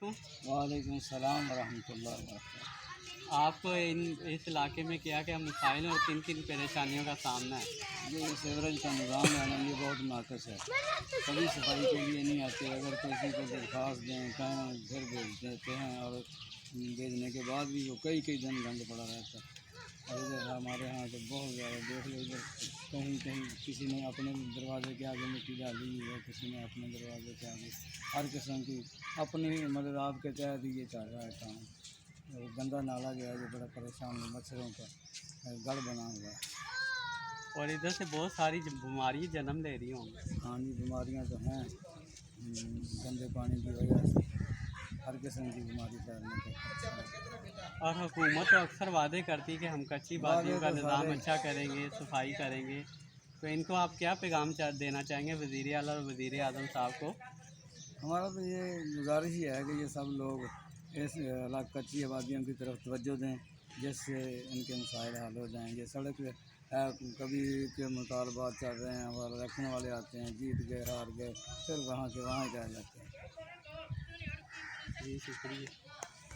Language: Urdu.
علیکم۔ وعلیکم السلام ورحمۃ اللہ وبرکاتہ۔ آپ کو اس علاقے میں کیا کیا مسائل اور کن کن پریشانیوں کا سامنا ہے؟ یہ سیوریج کا نظام ہے نا، یہ بہت ناقص ہے، کبھی صفائی کے لیے نہیں آتے، اگر کسی کو درخواست دیں کہیں گھر بھیج دیتے ہیں، اور بھیجنے کے بعد بھی وہ کئی دن گند پڑا رہتا ہے۔ اور ادھر ہمارے یہاں تو بہت زیادہ دیکھ لو، ادھر کہیں کسی نے اپنے دروازے کے آگے مٹی ڈالی ہوئی ہے، کسی نے اپنے دروازے کے آگے، ہر قسم کی اپنی مدد آپ کے تحت یہ چل رہا ہے کام۔ اور گندا نالا جو ہے یہ بڑا پریشان مچھروں کا گڑھ بنا ہوا ہے۔ اور ادھر سے بہت ساری بیماری جنم لے رہی ہوں گی۔ ہاں جی، بیماریاں تو ہیں، گندے پانی کی وجہ سے ہر قسم کی بیماری پھیلنے کا خطرہ ہے۔ اور حکومت تو اکثر وعدے کرتی ہے کہ ہم کچی بازیوں وعدے کا تو نظام سارے اچھا کریں گے، صفائی کریں گے، تو ان کو آپ کیا پیغام دینا چاہیں گے وزیر اعلیٰ اور وزیر اعظم صاحب کو؟ ہمارا تو یہ گزارش ہی ہے کہ یہ سب لوگ اس کچی آبادیوں کی طرف توجہ دیں، جس سے ان کے مسائل حل ہو جائیں۔ یہ سڑک کبھی کے مطالبات چل رہے ہیں اور الیکشن والے آتے ہیں، جیت گئے ہار گئے، پھر وہاں کے وہاں ہی رہ جاتے ہیں۔ جی شکریہ۔